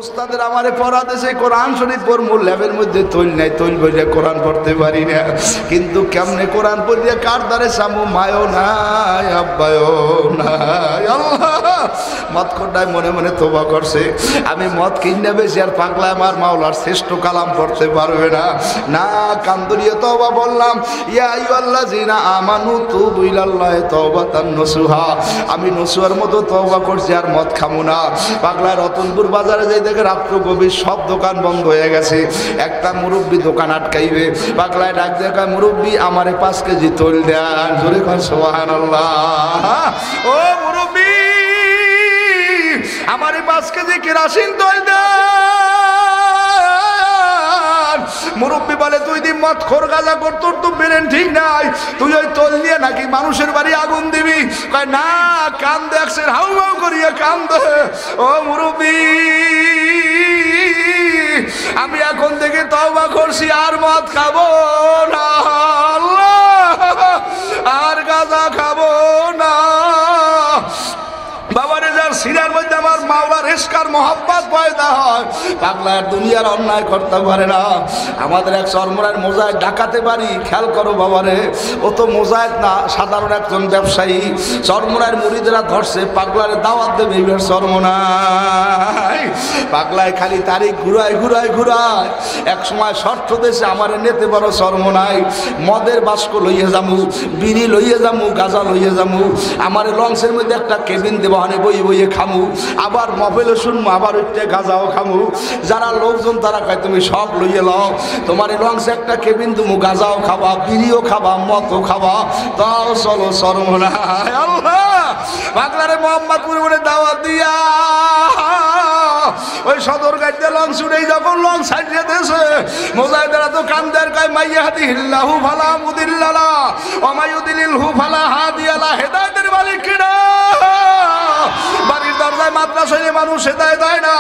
ওস্তাদের আমারে পড়া দেশে কোরআন শরীফ পড়মু ল্যাবের মধ্যে তৈল নাই, তৈল বইলে কোরআন পড়তে পারি না, কিন্তু কেমনে কোরআন পড়িয়া কার দ্বারে সামু মায়ও নাই আব্বায়ও নাই। আল্লাহ মদ খোরটায় মনে মনে তোবা করছে, আমি মদ কিনে বেশি আর পাগলা আমার মাওলার শ্রেষ্ঠ কালাম পড়তে পারবে না। না কান্দরিয়ে তওবা বললাম, ইয়া আইয়ুহাল্লাযিনা আমানু তুবু ইলাল্লাহি তাওবাতান নসুহা, আমি নসুহার মতো তওবা করছি আর মদ খামু না। পাগলা রতনপুর বাজারে যাই দেখে রাত্র গভীর সব দোকান বন্ধ হয়ে গেছে, একটা মুরব্বী দোকান আটকাইবে, পাগলায় ডাক দেখা মুরব্বী আমারে 5 কেজি তৈল দেন। জোরে কর সুবহানাল্লাহ। ও মুরব্বী আমারে 5 কেজি কেরাসিন তৈল দেন। মুরব্বী বলে তুই দি মদ খোর গাঁজা কর, তোর তো ব্রেন ঠিক নাই, তুই ওই তৈল দিয়ে নাকি মানুষের বাড়ি আগুন দিবি? কয় না, কান দেখছে হাউ হাউ করিয়া কান দে। ও মুরব্বী আমি এখন থেকে তওবা করছি আর মদ খাবো না, আর গাঁজা খাবো না। বাবারে যার সিরার মধ্যে আমার মাওলার ইশকার মোহাব্বত পয়দা হয়, পাগলার দুনিয়ার অন্যায় করতে পারে না। আমাদের এক চরমরার মোজাহিদ ডাকাতে পারি, খেয়াল করো বাবারে, ও তো মোজাহিদ না, সাধারণ একজন ব্যবসায়ী। চরমরার মুরিদরা ধরছে, পাগলারে দাওয়াত দেবে এইবার চরমনায়। পাগলায় খালি তারিখ ঘুরায় ঘুরায় ঘুরায়, এক সময় শর্ত দেশে আমারে নেতে পারো চরমনায়, মদের বাস্ক লইয়ে যামু, বিড়ি লইয়ে যামু, গাঁজা লইয়ে যামু, আমারে লঞ্চের মধ্যে একটা কেবিন দেবো, হানে বইয়ে বইয়ে খামু, আবার মোবাইলও শুনবো, আবার ওইটা গাঁজাও খামু। যারা লোকজন তারা কয় তুমি সব লইয়ে লও, তোমার এই লঞ্চে একটা কেবিন দেবো, গাঁজাও খাবা, বিড়িও খাবা, মদও খাবা, তাও চলো চরমনায়। আল্লাহ পাগলারে মোহাম্মদপুর বলে দাওয়াত দিয়া ওই সদর গাড়িতে লঞ্চ উঠেই যখন লঞ্চ ছাড়িয়ে দিয়েছে, মুজাহিদেরা তো কান্দের কয় মাইয়াহদিহিল্লাহু ফালা মুদিল্লা লাহু ওয়া মাইয়ুদ্লিলহু ফালা হাদিয়া লাহু। হেদায়েতের মালিক কিনা? বাড়ির দরজায় মাদ্রাসায় মানুষ হেদায়েত হয় না,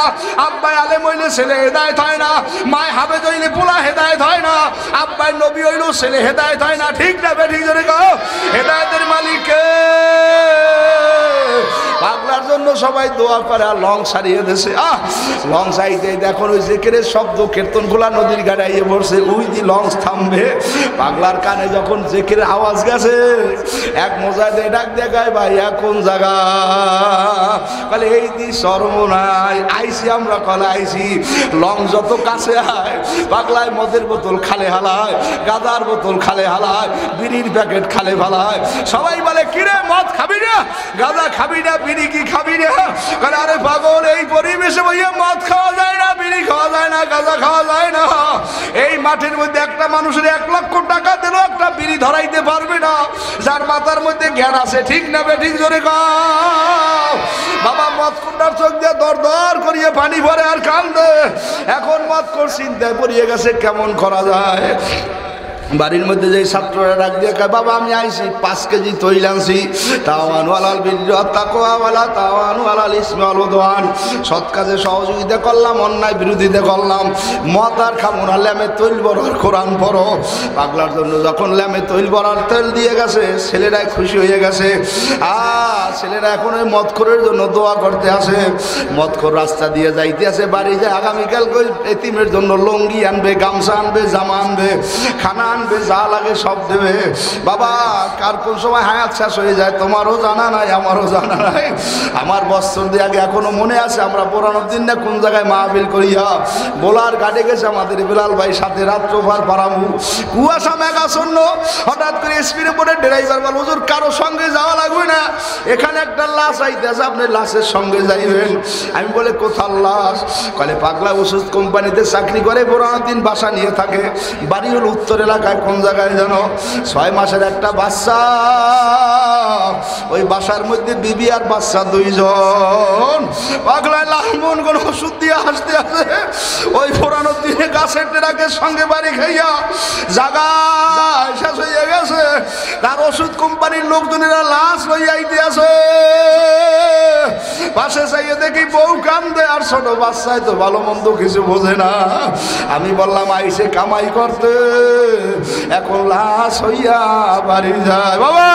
আব্বাই আলেম হইলে ছেলে হেদায়েত হয় না, মায় হাফেজ হইলে পোলা হেদায়েত হয় না, আব্বাই নবী হইলেও ছেলে হেদায়েত হয় না। ঠিক না বেঠিক জোরে কও? হেদায়েতের মালিক কে? পাগলার জন্য সবাই দোয়া করে আর লং সারিয়ে দেশে। লং সাইতে দেখুন ওই জেকেরের শব্দ কীর্তন খোলা নদীর গাড়ি আইয়ে পড়ছে, ওই দি লঞ্চ থামবে। পাগলার কানে যখন জেকেরের আওয়াজ গেছে, এক মোজাহিদ ডাক দেখায়, ভাই কোন জায়গা? বলে এই দি চরমনায় আইসি আমরা, কলে আইসি। লং যত কাছে আয়, পাগলায় মদের বোতল খালে হালায়, গাঁজার বোতল খালে হালায়, বিড়ির প্যাকেট খালে ফালায়। সবাই বলে কিরে মদ খাবি না, গাঁজা খাবি না, বিড়ি কি খাবি না? কারণ আরে পাগল, এই পরিবেশে ভাইয়া মদ খাওয়া যায় না, বিড়ি খাওয়া যায় না, গাঁজা খাওয়া যায় না। এই মাঠের মধ্যে একটা মানুষের 1 লক্ষ টাকা দিলেও একটা বিড়ি ধরাইতে পারবে না, যার মাথার মধ্যে জ্ঞান আছে। ঠিক না বেঠিক জোরে কও? বাবা মদ কুন্ডার চোখ দিয়ে দর দর করিয়ে পানি ভরে আর কান্দে। এখন মদ কর চিন্তায় পড়িয়ে গেছে কেমন করা যায়। বাড়ির মধ্যে যে ছাত্ররা ডাক দিয়ে কয়, বাবা আমি আইছি 5 কেজি তৈল আনছি, তাওয়ানু আলাল বিররি ওয়াত তাকওয়া ওয়ালা তাওয়ানু আলাল ইসমি ওয়াল উদওয়ান। সৎ কাজে সহযোগিতা করলাম, অন্যায় বিরোধিতা করলাম। মদ আর খাবো না, ল্যামে তৈল ভরার কোরআন পড়ো। পাগলার জন্য যখন ল্যামে তৈল ভরার তেল দিয়ে গেছে, ছেলেরাই খুশি হয়ে গেছে। ছেলেরা এখন ওই মদখোরের জন্য দোয়া করতে আসে। মদখোর রাস্তা দিয়ে যাইতে আছে, বাড়ি যায় আগামীকাল এতিমের জন্য লঙ্গি আনবে, গামছা আনবে, জামা আনবে, খানা আনবে, যা লাগে সব দেবে। বাবা কার কোন সময় হায়াত শেষ হয়ে যায় তোমারও জানা নাই, আমারও জানা নাই। আমার বছর দিয়ে আগে এখনো মনে আছে, আমরা পুরানোর দিন না কোন জায়গায় মাহফিল করিয়া বোলার ঘাটে গেছে আমাদের বিলাল ভাই, সাথে রাত্রভার পারামু, কুয়াশা মেঘাচ্ছন্ন। হঠাৎ করে স্পিডে পড়ে ড্রাইভার বল, হুজুর কারো সঙ্গে যাওয়া লাগবে না, এখানে একটা লাশ আইতেছে, আপনি লাশের সঙ্গে যাইবেন। আমি বলে কোথার লাশ? কলে পাগলা ওষুধ কোম্পানিতে চাকরি করে, পুরানোর দিন বাসা নিয়ে থাকে, বাড়ি হল উত্তর এলাকায়। কোন জায়গায় জানো? 6 মাসের একটা বাচ্চা, ওই বাসার মধ্যে বিবি আর বাচ্চা 2 জন। পাগলায় লালমন কোন ওষুধ দিয়ে হাসতে আসে, ওই পুরানোর দিনে গাছের টেরাকের সঙ্গে বাড়ি খাইয়া জাগা শেষ হয়ে গেছে। তার ওষুধ কোম্পানির লোকজনেরা লাশ লইয়া আইতে আছে। পাশে চাইয়ে দেখি বউ কান্দে, আর ছোট বাচ্চায় তো ভালো মন্দ কিছু বোঝে না। আমি বললাম আইসে কামাই করতে, এখন লাশ হইয়া বাড়ি যায়। বাবা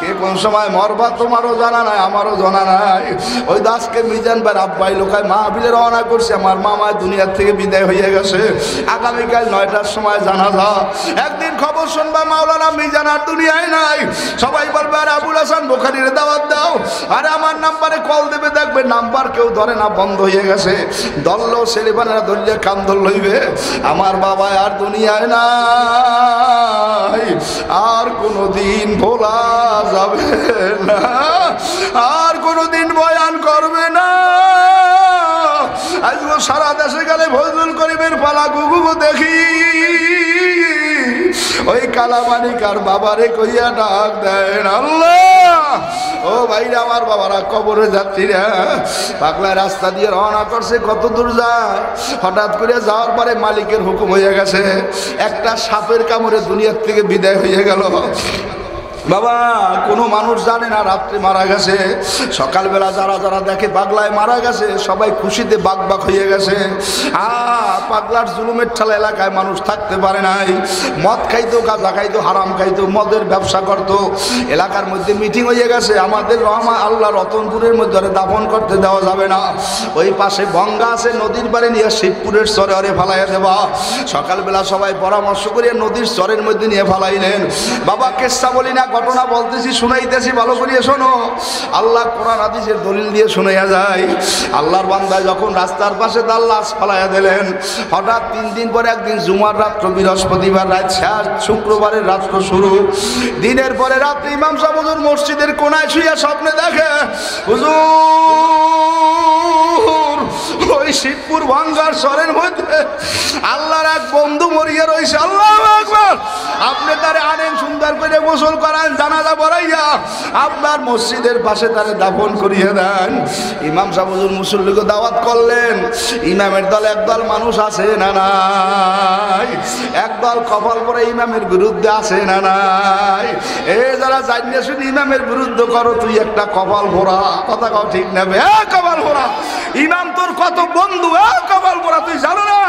কে কোন সময় মরবা তোমারও জানা নাই, আমারও জানা নাই। ওই দাসকে মিজান ভাই আব্বাই লোকায় মাহফিলে রওনা করছে, আমার মামা দুনিয়ার থেকে বিদায় হয়ে গেছে। আগামীকাল 9টার সময় জানাজা। একদিন খবর শুনবা মাওলানা মিজান আর দুনিয়ায় নাই, সবাই বলবে আরে আবুল হাসান বুখারীর দাওয়াত দাও। আরে আমার নাম্বারে কল দেবে, দেখবে নাম্বার কেউ ধরে না, বন্ধ হয়ে গেছে। দললো ছেলেবানেরা ধরলে কাম ধর লইবে, আমার বাবা আর দুনিয়ায় নাই, আর কোনোদিন ভোলা যাবে না, আর কোনোদিন বয়ান করবে না। আজকে সারা দেশে গেলে ফজলুল করিমের পালা গুগু দেখি, ওই কালামানিকার বাবারে কইয়া ডাক দেন আল্লাহ। ও ভাইরা আমার বাবারা, কবরে যাত্রীরা পাগলা রাস্তা দিয়ে রওনা করছে, কত দূর যায়। হঠাৎ করে যাওয়ার পরে মালিকের হুকুম হয়ে গেছে, একটা সাপের কামড়ে দুনিয়ার থেকে বিদায় হয়ে গেল। বাবা কোনো মানুষ জানে না রাত্রে মারা গেছে। সকালবেলা যারা যারা দেখে পাগলায় মারা গেছে, সবাই খুশিতে বাক হয়ে গেছে। পাগলার জুলুমের ঠেলা এলাকায় মানুষ থাকতে পারে নাই। মদ খাইতো, গাঁজা খাইতো, হারাম খাইতো, মদের ব্যবসা করতো। এলাকার মধ্যে মিটিং হয়ে গেছে, আমাদের রহমা আল্লাহ রতনপুরের মধ্যে দাফন করতে দেওয়া যাবে না, ওই পাশে গঙ্গা আছে, নদীর পাড়ে নিয়ে শিবপুরের চরে অরে ফালাইয়া দেবা। সকালবেলা সবাই পরামর্শ করে নদীর চরের মধ্যে নিয়ে ফালাইলেন। বাবা কেসা বলি না, ঘটনা বলতেছি, শুনাইতেছি, ভালো করিয়ে শোনো। আল্লাহ কোরআন হাদিসের দলিল দিয়ে শুনাইয়া যায়। আল্লাহর বান্দা যখন রাস্তার পাশে তার লাশ ফালাইয়া দিলেন, হঠাৎ 3 দিন পরে একদিন জুমার রাত্র, বৃহস্পতিবার রাত শেষ, শুক্রবারের রাত্র শুরু। দিনের পরে রাত্রে ইমাম সাহেব হুজুর মসজিদের কোনায় শুয়ে স্বপ্নে দেখে হুজুর ওই শিবপুর ভাঙ্গার শহরের মধ্যে আল্লাহর এক বন্ধু মরিয়া রয়েছে। আল্লাহু আকবার। আপনি তারে আনেন, সুন্দর করে গোসল করান, জানাজা পড়াইয়া আপনার মসজিদের পাশে তারে দাফন করিয়ে দেন। ইমাম সাহেব হুজুর মুসল্লিকে দাওয়াত করলেন। ইমামের দল একদল মানুষ আছে না নাই, একদল কপাল পরে ইমামের বিরুদ্ধে আছে না নাই। যারা জানিয়ে শুনি ইমামের বিরুদ্ধে করো, তুই একটা কপাল ভরা, কথা কও ঠিক নেবে। কপাল ভরা, ইমাম তোর কত বন্ধু, কপাল ভরা, তুই জানো না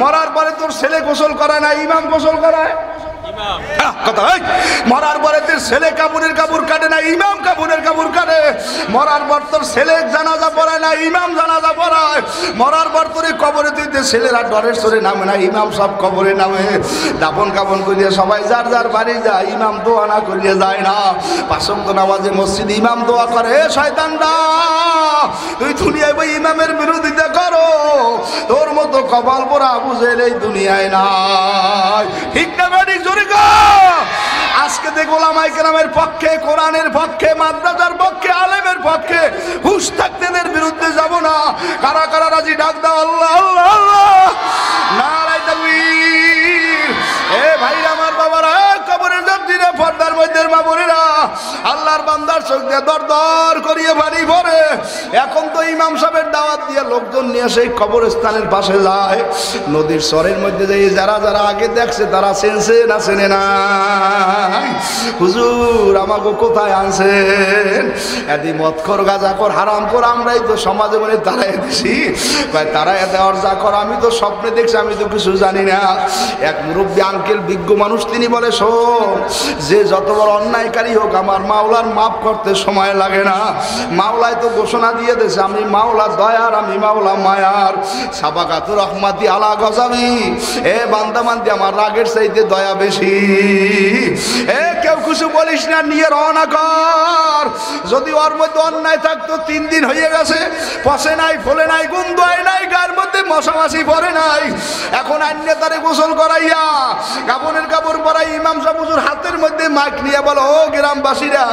মরার পরে তোর ছেলে গোসল করায় না, ইমাম গোসল করায়। কথা মরার পরে তোর ছেলে কাপড়ের কাপড় কাটে না, ইমাম কাপড়ের কাপড় কাটে। মরার পর তোর ছেলে জানাজা পড়ায় না, ইমাম জানাজা পড়ায়। মরার পর তোর কবরে তুই ছেলেরা ডরের সরে নামে না, ইমাম সব কবরে নামে। দাফন কাপন করিয়ে সবাই যার যার বাড়ি যায়, ইমাম দোয়া না করিয়ে যায় না। 5 ওয়াক্ত নামাজে মসজিদে ইমাম দোয়া করে, শয়তানরা তুই দুনিয়ায় বই ইমামের বিরোধিতা করো, তোর মতো কপাল পোড়া বুঝের এই দুনিয়ায় নাই। ঠিক না বেঠিক? জোরে আজকে দেখ ওলামায়ে কেরামের পক্ষে, কোরআনের পক্ষে, মাদ্রাসার পক্ষে, আলেমের পক্ষে হুশ থাকতে এদের বিরুদ্ধে যাব না। কারা কারা রাজি? ডাক দাও আল্লাহ আল্লাহ আল্লাহ, নারায়ে তাকবীর। ভাইরা আমার বাবারা, কবরের যাত্রীরা, পর্দার মধ্যে মা বোনেরা, আল্লাহর বান্দার চোখ দিয়ে দর দর করিয়ে বাড়ি ভরে। এখন তো ইমাম সাহেবের দাওয়াত দিয়ে লোকজন নিয়ে সেই কবরস্থানের পাশে যায়। নদীর চরের মধ্যে যে যারা যারা আগে দেখছে তারা চেনছে না চেনে না? হুজুর আমাকে কোথায় আনছেন? এদি মদখোর, গাঁজাখোর, হারামখোর, আমরাই তো সমাজে মানে তারাই দিছি। তারাই দেওয়ার যা কর, আমি তো স্বপ্নে দেখছি, আমি তো কিছু জানি না। এক মুরব্বী আঙ্কেল, বিজ্ঞ মানুষ, তিনি বলে শোন, যে যত বড় অন্যায়কারী হোক আমার মাওলার মাফ করতে সময় লাগে না। মাওলায় তো ঘোষণা দিয়ে দিয়েছে, আমি মাওলা দয়ার, আমি মাওলা মায়ার। সাবাকাতুর রহমাতি আলা গজাবি, বান্দা বান্দি আমার রাগের চাইতে দয়া বেশি। কেউ কিছু বলিস না, নিয়ে রওনা কর। যদি ওর মধ্যে অন্যায় থাকতো 3 দিন হয়ে গেছে, পচে নাই, ফলে নাই, গন্ধ হয় নাই, গায়ের মধ্যে মশামাছি পড়ে নাই। এখন আন্যে তারে গোসল করাইয়া কাপড়ের কাপড় পরাই ইমাম সাহেব হুজুর হাতের মধ্যে মাইক নিয়ে বলো, ও গ্রামবাসীরা,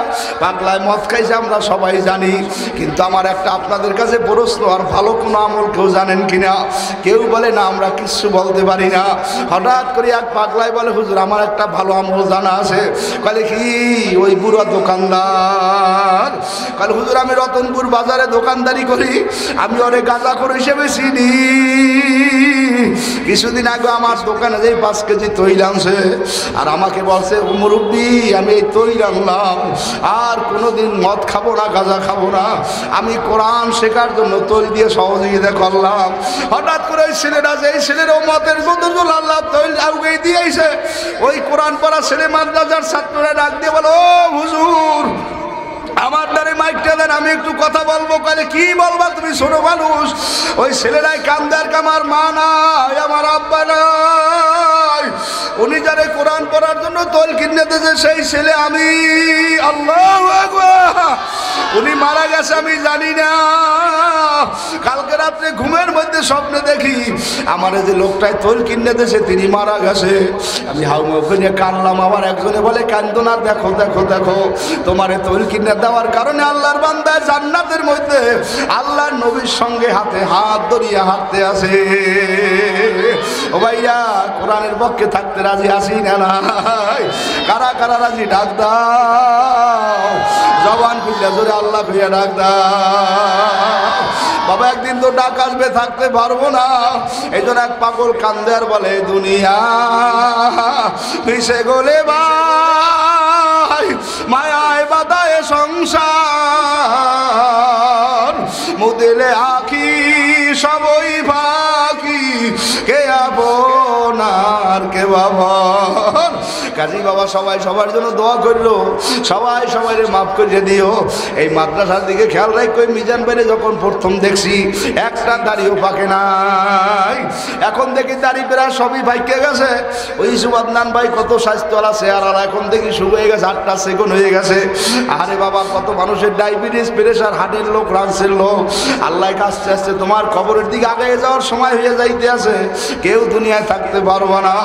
পাগলায় মদ খাইছে আমরা সবাই জানি, কিন্তু আমার একটা আপনাদের কাছে প্রশ্ন, আর ভালো কোনো আমল কেউ জানেন কিনা? কেউ বলে না, আমরা কিচ্ছু বলতে পারি না। হঠাৎ করে এক পাগলায় বলে, হুজুর আমার একটা ভালো আমল জানা আছে। বলে কি? ওই বুড়া দোকানদার। বলে হুজুর আমি রতনপুর বাজারে দোকানদারি করি, আমি ওরে গাঁজাখোর হিসেবে চিনি। কিছুদিন আগে আমার দোকানে যেই 5 কেজি তৈল আনছে আর আমাকে বলছে মুরব্বি আমি এই তৈল আনলাম আর কোনোদিন মদ খাবো না গাঁজা খাবো না, আমি কোরআন শেখার জন্য তৈল দিয়ে সহযোগিতা করলাম। হঠাৎ করে ওই ছেলেরা যেই ছেলেরও মতের বদল আল্লাহ তৈল আউগেই দিয়েছে, ওই কোরআন পড়া ছেলে মাদ্রাসার ছাত্ররা ডাক দিয়ে বলো ও হুজুর আমার দ্বারে মাইকটা দেন আমি একটু কথা বলবো। কালে কি বলবা তুমি ছোট মানুষ? ওই ছেলেরাই কান্দার আমার মা নাই আমার আব্বা নাই, উনি যারে কোরআন পড়ার জন্য তৈল কিনে দিয়েছে সেই ছেলে আমি। আল্লাহু আকবার। উনি মারা গেছে আমি জানি না, কালকে রাত্রে ঘুমের মধ্যে স্বপ্নে দেখি আমার যে লোকটাই তৈল কিনে দিয়েছে তিনি মারা গেছে। আমি হাউমাউকে নিয়ে কানলাম। আমার একজনে বলে কান্দো না, দেখো দেখো দেখো তোমারে তৈল কিনে দেওয়ার কারণে আল্লাহর বান্দা জান্নাতের মধ্যে আল্লাহর নবীর সঙ্গে হাতে হাত ধরিয়া হাঁটতে আছে। ও ভাইয়া কোরআনের পক্ষে থাকতে রাজি আছি না নাই? কারা কারা রাজি ডাক দাও, জবান খুলে জোরে আল্লাহ খুঁজে ডাক দাও। বাবা একদিন তো ডাক আসবে, থাকতে পারবো না। এই জন্য এক পাগল কান্দে আর বলে দুনিয়া মিশে গলে ভাই মায়ায় বাদায় সংসার, মুদিলে আখি সবই ফাঁকি, কে আপনার কে বাবা। কাজী বাবা সবাই সবার জন্য দোয়া করলো, সবাই সবাই মাফ করে দিও। এই মাদ্রাসার দিকে খেয়াল রাখো, মিজান বাইরে যখন প্রথম দেখছি একটা দাড়িও পাকে নাই, এখন দেখি দাড়ি পেরা সবই ভাইকে গেছে। ওই সুবাদনান ভাই কত স্বাস্থ্যওয়ালা চেহারা, এখন দেখি শুরু হয়ে গেছে 8টা সেকেন্ড হয়ে গেছে। আরে বাবা কত মানুষের ডায়াবেটিস প্রেশার হার্টের লোক রানসের লোক, আল্লাহ আস্তে আস্তে তোমার খবরের দিকে আগে যাওয়ার সময় হয়ে যাইতে আছে, কেউ দুনিয়ায় থাকতে পারবো না।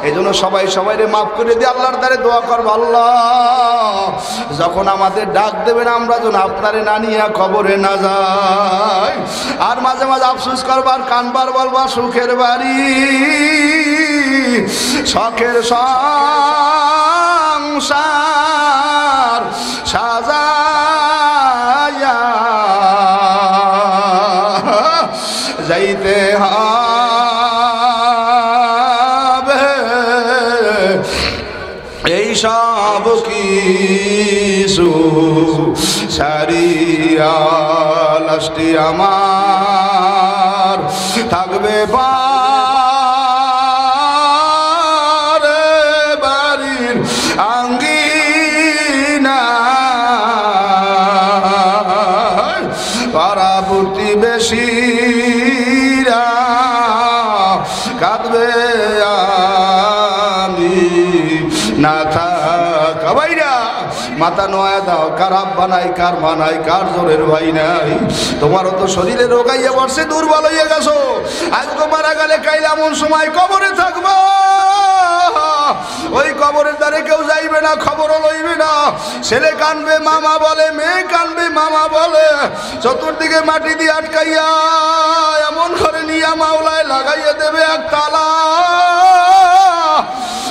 এই জন্য সবাই সবাইরে মাফ করে দিয়ে আল্লাহর দ্বারে দোয়া করবো, আল্লাহ যখন আমাদের ডাক দেবেন আমরা যেন আপনারে না নিয়ে খবরে না যাই। আর মাঝে মাঝে আফসোস করবার কানবার বলবা সুখের বাড়ি শখের সংসার সাজায়া যাইতে হবে এই সব কিছু সারিয়া লাস্টি আমার থাকবে পারে বাড়ির আঙ্গিনা, পাড়া প্রতিবেশীরা কাঁদবে আমি না থাকা। ভাইরা মাথা নোয়া দাও, কার আব্বা নাই, কার মা নাই, কার জোরের ভাই নাই। তোমারও তো শরীরে রোগাইয়া বসে দুর্বল হইয়া গেছো, আজকে মারা গেলে কাইলে এমন সময় কবরে থাকবো, ওই কবরের দ্বারে কেউ যাইবে না, খবরও লইবে না। ছেলে কানবে মামা বলে, মেয়ে কানবে মামা বলে, চতুর্দিকে মাটি দিয়ে আটকাইয়া এমন করে নিয়া মাওলায় লাগাইয়া দেবে এক তালা।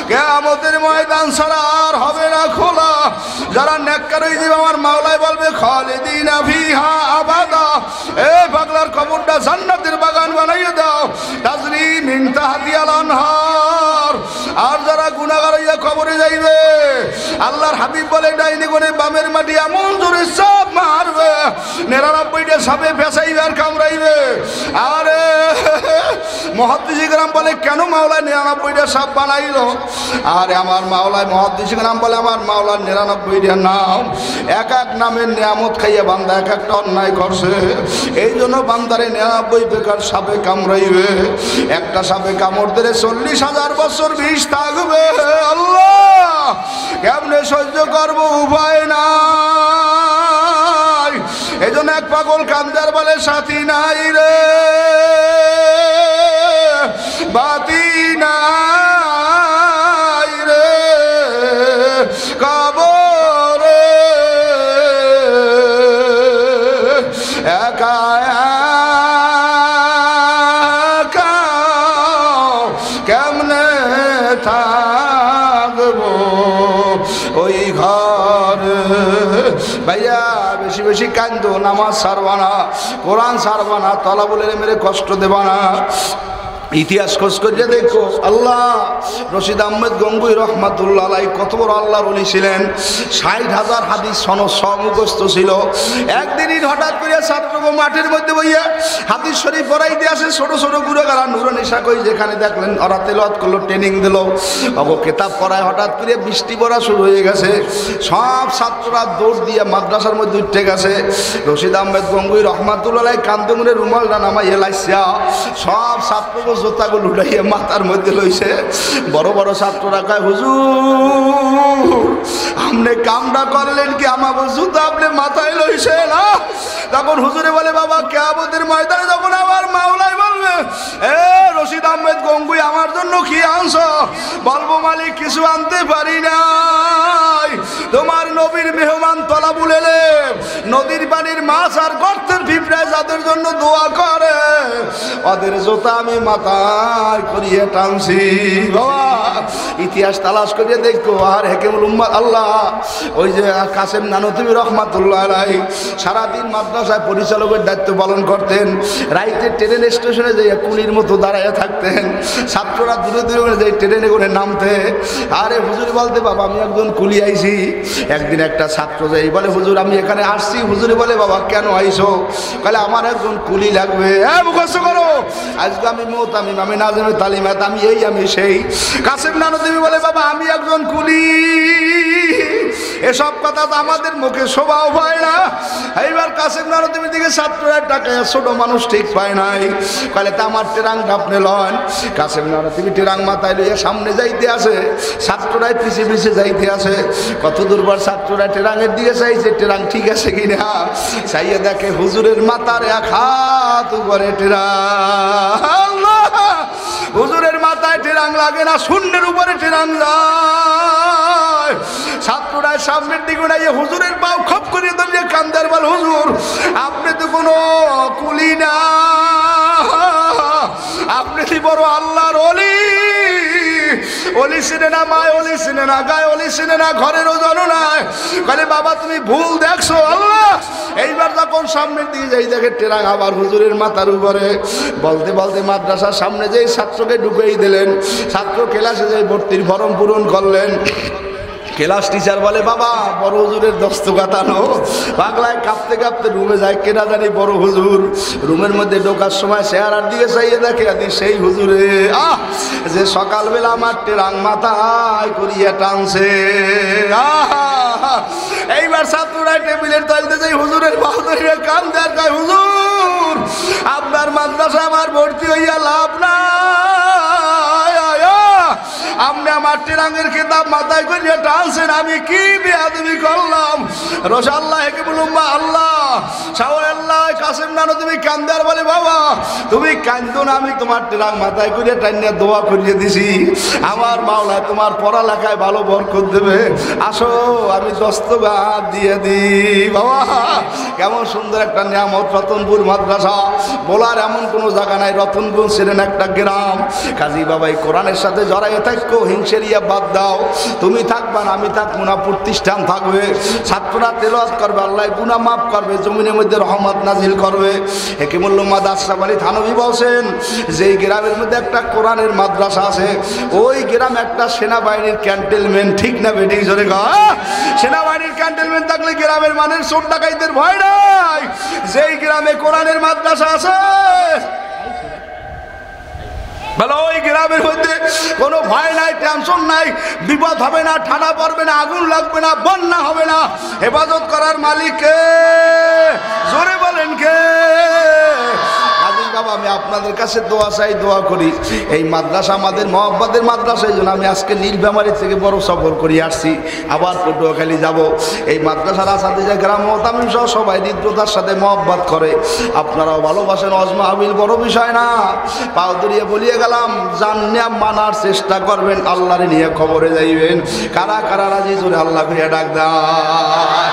কিয়ামতের ময়দান ছাড়া আর হবে না খোলা। যারা নেককার হয়ে যাবে আমার মাওলায় বলবে খালিদিনা ফিহা আবাদা, এ পাগলার কবরটা জান্নাতের বাগান বানাইয়ে দাও, তাজরি মিন তাহতিহাল আনহার। আর যারা গুনাহগার হইয়া কবরে যাইবে আল্লাহর হাবিব বলে ডাইনে করে বামের মাটি এমন জোরে সাপ মারবে 99টা সাপে ফেসাইবে আর কামড়াইবে। আরে মুহাদ্দিস کرام বলে কেন মাওলায় 99টা সাপ বানাইলো? আরে আমার মাওলায় মুহাদ্দিস کرام বলে আমার মাওলার 99টা নাম, এক এক নামের নিয়ামত খাইয়া বান্দা এক একটা অন্যায় করছে, এই জন্য বান্দারে 99 বেকার সাপে কামড়াইবে। একটা সাপে কামড় দিলে 40,000 বছর বিষ থাকবে। আল্লাহ কেমনে সহ্য করবো, উপায় নাই। এই জন্য এক পাগল কান্দার বলে সাথী নাই রে বাতি নাই রে কবরে একা একা কেমনে থাকবো ওই ঘরে। ভাইয়া বেশি বেশি কান্দো, নামাজ ছাড়বা না, কোরআন ছাড়বা না, তলাবুলের মেরে কষ্ট দেবা না। ইতিহাস খোঁজ করে দেখো আল্লাহ রশিদ আহমেদ গঙ্গুই রহমাতুল্লাহ আলাইহি কত বড় আল্লাহর ওলি ছিলেন। ৬০,০০০ হাদিস সনদ মুখস্থ ছিল। একদিনই হঠাৎ করে ছাত্রকে মাঠের মধ্যে বইয়া হাদিস শরীফ পড়াইতে আসে। ছোট ছোট গুরুগারা নুরানিসা কই যেখানে দেখলেন ওরা তেলাওয়াত করলো, ট্রেনিং দিল, ওগো কিতাব পড়ায়। হঠাৎ করে বৃষ্টি পড়া শুরু হয়ে গেছে। সব ছাত্ররা দৌড় দিয়ে মাদ্রাসার মধ্যে উঠে গেছে। রশিদ আহমেদ গঙ্গুই রহমাতুল্লাহ আলাইহি কান্দে রুমালটা নামাই এলাইছা সব ছাত্রকে জুতাগুলো উঠাইয়া মাথার মধ্যে লইছে। বড় বড় ছাত্ররা কয় হুজুর আপনি কামটা করলেন কি, আমার জুতা আপনি মাথায় লইছে না? তখন হুজুরে বলে বাবা কিয়ামতের ময়দানে যখন আমার মাওলাই বলবে এ রশিদ আহমেদ গঙ্গুই আমার জন্য কি আনছো, বলবো মালিক কিছু আনতে পারি নাই, তোমার নবীর মেহমান তলাবুল এলেম নদীর পানির মাছ আর গর্তের পিঁপড়ায় যাদের জন্য দোয়া করে ওদের জুতা আমি মাথায় করিয়ে টানছি। বাবা ইতিহাস তালাশ করিয়ে দেখো। আর হেকেমুল উম্মাত আল্লাহ ওই যে কাসেম নানতুবি রহমাতুল্লাহ আলাইহি সারাদিন মাদ্রাসায় পরিচালকের দায়িত্ব পালন করতেন। রাইতে ট্রেন স্টেশনে যাইয়া কুলির মতো দাঁড়াইয়া থাকতেন। ছাত্ররা দূরে দূরে যাই ট্রেনে করে নামতে। আরে হুজুর বলতে বাবা আমি একজন কুলি আইছি। একদিন একটা ছাত্র যাই বলে হুজুর আমি এখানে আসছি। হুজুরে বলে বাবা কেন আইছো? বলে আমার একজন কুলি লাগবে। হ্যাঁ মুখস্থ করো আজকে আমি মোহতামিম, আমি নাজমে তালিমাত, আমি এই আমি সেই। কাসেম নানতুবি বলে বাবা আমি একজন কুলি। এসব কথা তো আমাদের মুখে শোভাও পায় না। এইবার কাসেম নানতুবির দিকে ছাত্ররা টাকায় ছোট মানুষ ঠিক পায় নাই। কলে তা আমার টেরাংটা আপনি লন। কাসেম নানতুবি টেরাং মাথায় লইয়া সামনে যাইতে আসে, ছাত্ররাই পিছিয়ে পিছিয়ে যাইতে আসে। কত দুর্বার ছাত্ররা টেরাঙের দিকে চাইছে টেরাং ঠিক আছে কিনা, চাইয়ে দেখে হুজুরের মাথার এক হাত উপরে টেরাং। হুজুরের মাথায় টেরাং লাগে না, শূন্যের উপরে টেরাং যায়। ছাত্ররা সামনের দিকে নাই হুজুরের পাও খপ করে ধরিয়ে কান্দার বল হুজুর আপনি তো কোনো কুলি না, আপনি কি বড় আল্লাহর ওলি। ওলি চিনে না মায় ওলি চিনে না গায়ে ওলি চিনে না ঘরের ওজন নাই। বলে বাবা তুমি ভুল দেখছো আল্লাহ। এইবার যখন সামনের দিকে যাই দেখে টেরাং আবার হুজুরের মাথার উপরে। বলতে বলতে মাদ্রাসার সামনে যেই ছাত্রকে ঢুকেই দিলেন। ছাত্র ক্লাসে যাই ভর্তির ফরম পূরণ করলেন। ক্লাস টিচার বলে বাবা বড় হুজুরের দস্তখত আনো। পাগলায় কাঁপতে কাঁপতে রুমে যায়, কেনা জানি বড় হুজুর। রুমের মধ্যে ঢোকার সময় চেহারার দিকে চাইয়ে দেখে আদি সেই হুজুরে যে সকালবেলা আমার টেরাং মাথায় করিয়া টানছে। এইবার ছাত্ররা টেবিলের তালতে যাই হুজুরের বাহাদুরের কান দেয় কয় হুজুর আপনার মাদ্রাসা আমার ভর্তি হইয়া লাভ না, আপনি আমার টেরাঙের খেতাব মাথায় করিয়া টানছেন, আমি কি বেয়াদবি করলাম। রসাল্লাহ হেকেমুল উম্মাহ আল্লাহ শাওয়ার আল্লাহ কাসেম নানতুবি কান্দার বলে বাবা তুমি কান্দো না, আমি তোমার টেরাং মাথায় করিয়া টানিয়া দোয়া করিয়ে দিছি। আমার মাওলায় তোমার পড়ালেখায় ভালো বরকত দেবে, আসো আমি দস্তখত দিয়ে দিই। বাবা কেমন সুন্দর একটা নিয়ামত রতনপুর মাদ্রাসা, বলার এমন কোনো জায়গা নাই। রতনপুর ছিলেন একটা গ্রাম। কাজী বাবাই কোরআনের সাথে জড়াইয়ে থাকো, হিংসেরিয়া বাদ দাও। তুমি থাকবা না আমি থাকবো না, প্রতিষ্ঠান থাকবে। ছাত্ররা তেলাওয়াত করবে, আল্লাহ গুনাহ মাফ করবে, জমিনের মধ্যে রহমত নাজিল করবে। হেকিমুল উম্মাহ আশরাফ আলী থানভী বলছেন যেই গ্রামের মধ্যে একটা কোরআনের মাদ্রাসা আছে ওই গ্রাম একটা সেনাবাহিনীর ক্যান্টনমেন্ট। ঠিক না বেটি জোরে গা? সেনাবাহিনীর ক্যান্টনমেন্ট থাকলে গ্রামের মানুষ চোর ডাকাইতের ভয় নাই। যেই গ্রামে কোরআনের মাদ্রাসা আছে বলো ওই গ্রামের মধ্যে কোনো ভয় নাই, টেনশন নাই, বিপদ হবে না, ঠান্ডা পড়বে না, আগুন লাগবে না, বন্যা হবে না। হেফাজত করার মালিক কে? জোরে বলেন কে? বাবা আমি আপনাদের কাছে দোয়া চাই, দোয়া করি। এই মাদ্রাসা আমাদের মহব্বতের মাদ্রাসা, এই জন্য আমি আজকে নীলফামারী থেকে বড় সফর করে আসছি, আবার পটুয়াখালী যাব। এই মাদ্রাসার আসাতে যে গ্রাম মোহতামিম সহ সবাই হৃদ্রতার সাথে মহব্বত করে, আপনারাও ভালোবাসেন। অজমা হাবিল বড় বিষয় না, পাও দরিয়ে বলিয়ে গেলাম জানিয়া মানার চেষ্টা করবেন, আল্লাহরে নিয়ে খবরে যাইবেন। কারা কারা রাজি জোরে আল্লাহ করিয়া ডাক দেয়।